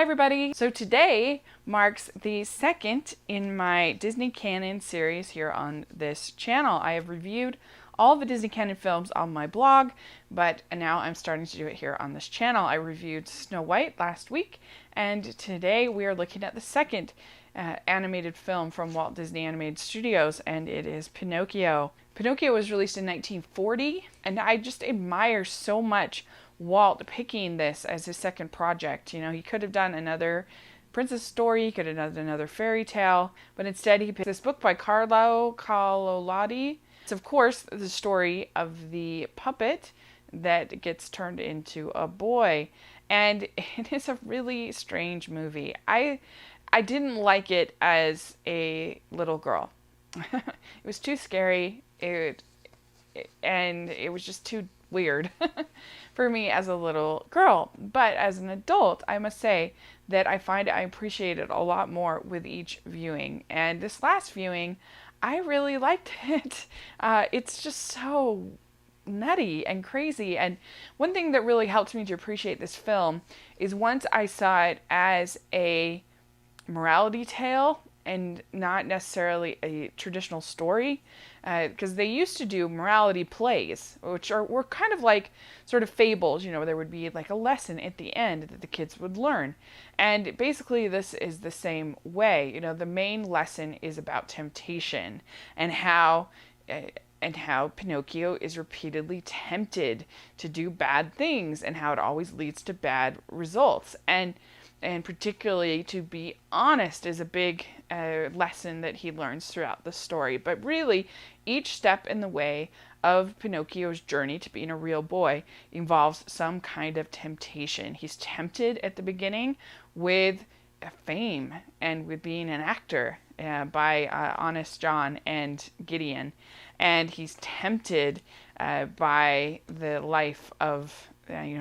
Hi everybody! So today marks the second in my Disney Canon series here on this channel. I have reviewed all the Disney Canon films on my blog, but now I'm starting to do it here on this channel. I reviewed Snow White last week, and today we are looking at the second animated film from Walt Disney Animated Studios, and it is Pinocchio. Pinocchio was released in 1940, and I just admire so much Walt picking this as his second project. You know, he could have done another princess story, he could have done another fairy tale, but instead he picked this book by Carlo Collodi. It's of course the story of the puppet that gets turned into a boy, and it is a really strange movie. I didn't like it as a little girl. It was too scary, and it was just too weird for me as a little girl. But as an adult, I must say that I appreciate it a lot more with each viewing. And this last viewing, I really liked it. It's just so nutty and crazy. And one thing that really helped me to appreciate this film is once I saw it as a morality tale and not necessarily a traditional story, because they used to do morality plays, which were kind of like sort of fables. You know, there would be like a lesson at the end that the kids would learn, and basically this is the same way. You know, the main lesson is about temptation and how Pinocchio is repeatedly tempted to do bad things and how it always leads to bad results. And particularly to be honest is a big lesson that he learns throughout the story. But really, each step in the way of Pinocchio's journey to being a real boy involves some kind of temptation. He's tempted at the beginning with fame and with being an actor by Honest John and Gideon. And he's tempted by the life of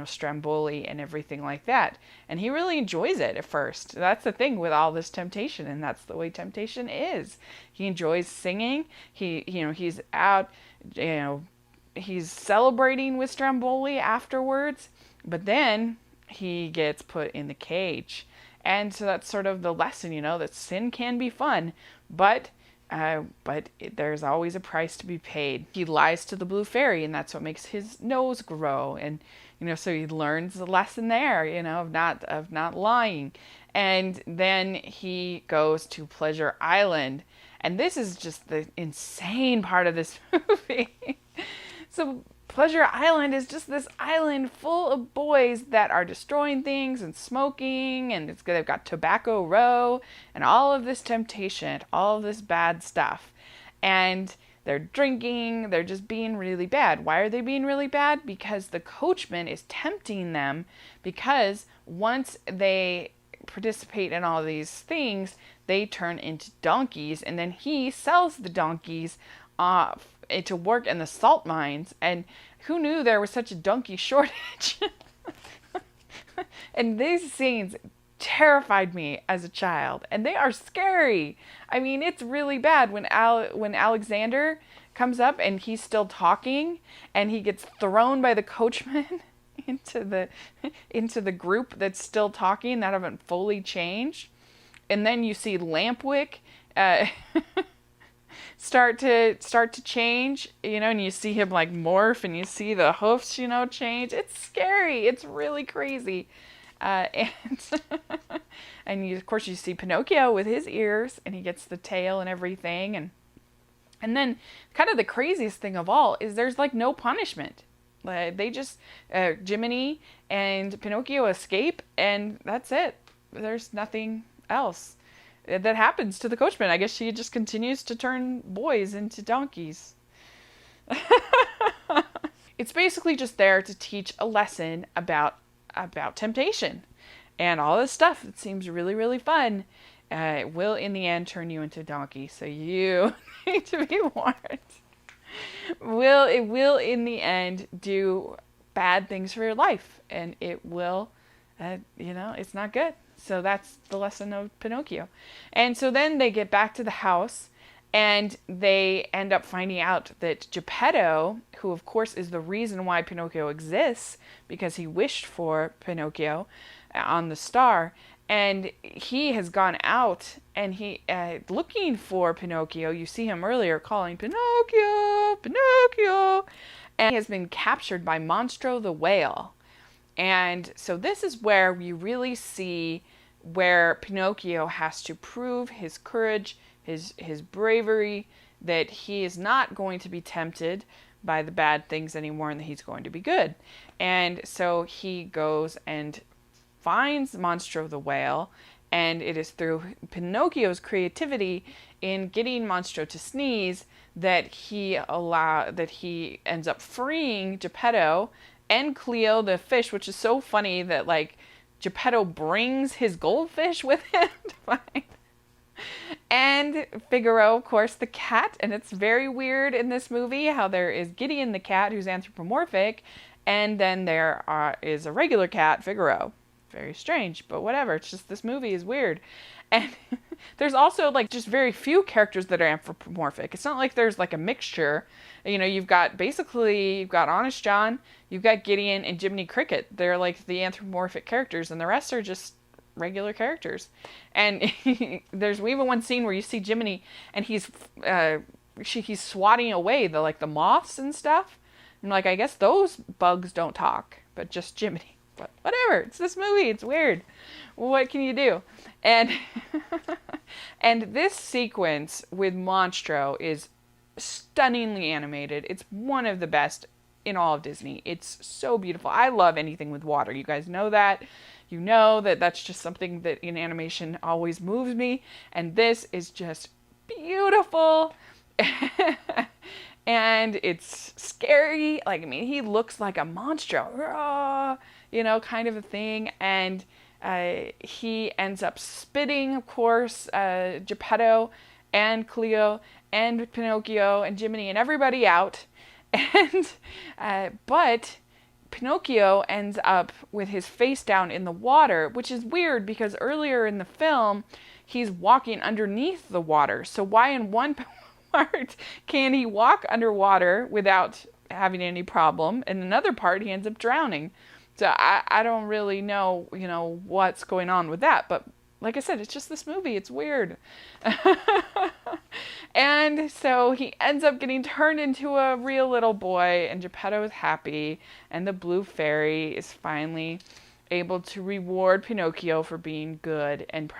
Stromboli and everything like that. And he really enjoys it at first. That's the thing with all this temptation, and that's the way temptation is. He enjoys singing. He's out, he's celebrating with Stromboli afterwards, but then he gets put in the cage. And so that's sort of the lesson, that sin can be fun, but there's always a price to be paid. He lies to the blue fairy, and that's what makes his nose grow. And so he learns the lesson there, of not lying. And then he goes to Pleasure Island, and this is just the insane part of this movie. So Pleasure Island is just this island full of boys that are destroying things and smoking, and they've got Tobacco Row and all of this temptation, all of this bad stuff. And they're drinking, they're just being really bad. Why are they being really bad? Because the coachman is tempting them, because once they participate in all these things, they turn into donkeys, and then he sells the donkeys off to work in the salt mines. And who knew there was such a donkey shortage? And these scenes terrified me as a child, and they are scary. I mean, it's really bad when Alexander comes up and he's still talking, and he gets thrown by the coachman into the group that's still talking, that haven't fully changed. And then you see Lampwick start to change, and you see him like morph, and you see the hoofs, change. It's scary. It's really crazy. And of course you see Pinocchio with his ears, and he gets the tail and everything. And then kind of the craziest thing of all is there's like no punishment. They just, Jiminy and Pinocchio escape, and that's it. There's nothing else that happens to the coachman. I guess she just continues to turn boys into donkeys. It's basically just there to teach a lesson about temptation and all this stuff that seems really, really fun. It will in the end turn you into a donkey, so you need to be warned. It will in the end do bad things for your life, and it will, it's not good. So that's the lesson of Pinocchio. And so then they get back to the house, and they end up finding out that Geppetto, who of course is the reason why Pinocchio exists, because he wished for Pinocchio on the star, And he has gone out and he looking for Pinocchio. You see him earlier calling Pinocchio, Pinocchio, and he has been captured by Monstro the whale. And so this is where we really see where Pinocchio has to prove his courage, his bravery, that he is not going to be tempted by the bad things anymore and that he's going to be good. And so he goes and finds Monstro the whale, and it is through Pinocchio's creativity in getting Monstro to sneeze that he ends up freeing Geppetto and Cleo the fish, which is so funny that like Geppetto brings his goldfish with him to find. And Figaro, of course, the cat, and it's very weird in this movie how there is Gideon the cat who's anthropomorphic, and then there is a regular cat, Figaro. Very strange, but whatever. It's just this movie is weird. And there's also like just very few characters that are anthropomorphic. It's not like there's like a mixture. You know, you've got Honest John, you've got Gideon and Jiminy Cricket. They're like the anthropomorphic characters, and the rest are just regular characters. And there's even one scene where you see Jiminy and he's swatting away the moths and stuff. And like, I guess those bugs don't talk, but just Jiminy. But whatever, it's this movie, it's weird. What can you do? And and this sequence with Monstro is stunningly animated. It's one of the best in all of Disney. It's so beautiful. I love anything with water. You guys know that. You know that that's just something that in animation always moves me. And this is just beautiful. And it's scary. Like, I mean, he looks like a Monstro, you know, kind of a thing. And he ends up spitting, of course, Geppetto and Cleo and Pinocchio and Jiminy and everybody out. And but Pinocchio ends up with his face down in the water, which is weird because earlier in the film, he's walking underneath the water. So why in one part can he walk underwater without having any problem, and another part he ends up drowning? So I don't really know, you know, what's going on with that. But like I said, it's just this movie. It's weird. And so he ends up getting turned into a real little boy, and Geppetto is happy, and the blue fairy is finally able to reward Pinocchio for being good and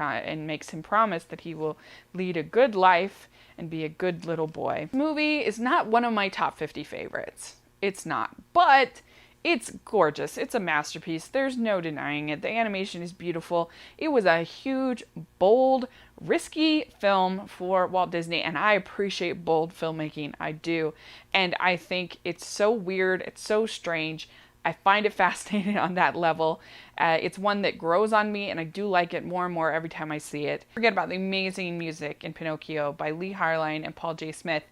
makes him promise that he will lead a good life and be a good little boy. This movie is not one of my top 50 favorites. It's not. But it's gorgeous. It's a masterpiece. There's no denying it. The animation is beautiful. It was a huge, bold, risky film for Walt Disney, and I appreciate bold filmmaking. I do. And I think it's so weird. It's so strange. I find it fascinating on that level. It's one that grows on me, and I do like it more and more every time I see it. Forget about the amazing music in Pinocchio by Lee Harline and Paul J. Smith.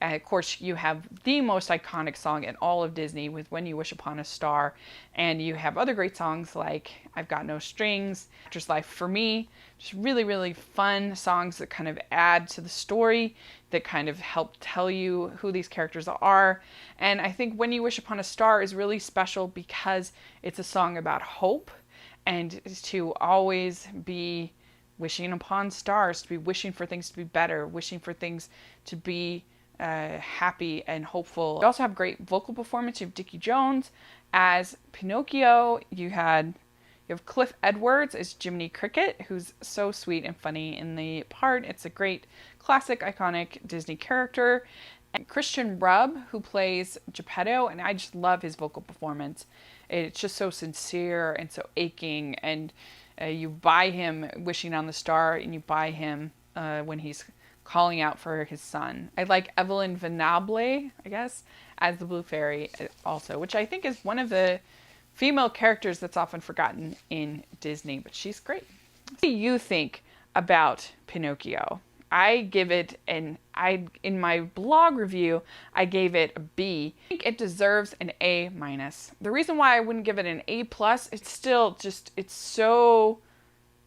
Of course, you have the most iconic song in all of Disney with When You Wish Upon a Star, and you have other great songs like I've Got No Strings, Actor's Life for Me, just really, really fun songs that kind of add to the story, that kind of help tell you who these characters are. And I think When You Wish Upon a Star is really special because it's a song about hope, and to always be wishing upon stars, to be wishing for things to be better, wishing for things to be happy and hopeful. You also have great vocal performance. You have Dickie Jones as Pinocchio. You have Cliff Edwards as Jiminy Cricket, who's so sweet and funny in the part. It's a great classic, iconic Disney character. And Christian Rubb, who plays Geppetto, and I just love his vocal performance. It's just so sincere and so aching, and you buy him wishing on the star, and you buy him when he's calling out for his son. I like Evelyn Venable, I guess, as the Blue Fairy also, which I think is one of the female characters that's often forgotten in Disney, but she's great. What do you think about Pinocchio? I give it in my blog review, I gave it a B. I think it deserves an A-. The reason why I wouldn't give it an A+, it's still just, it's so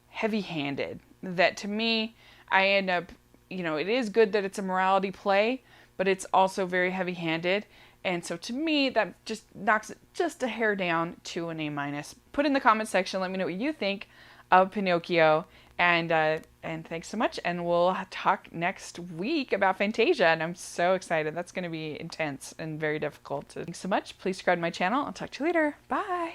heavy-handed that to me, I end up, you know, it is good that it's a morality play, but it's also very heavy-handed. And so to me, that just knocks it just a hair down to an A-. Put in the comment section, let me know what you think of Pinocchio. And thanks so much. And we'll talk next week about Fantasia. And I'm so excited. That's going to be intense and very difficult. Thanks so much. Please subscribe to my channel. I'll talk to you later. Bye.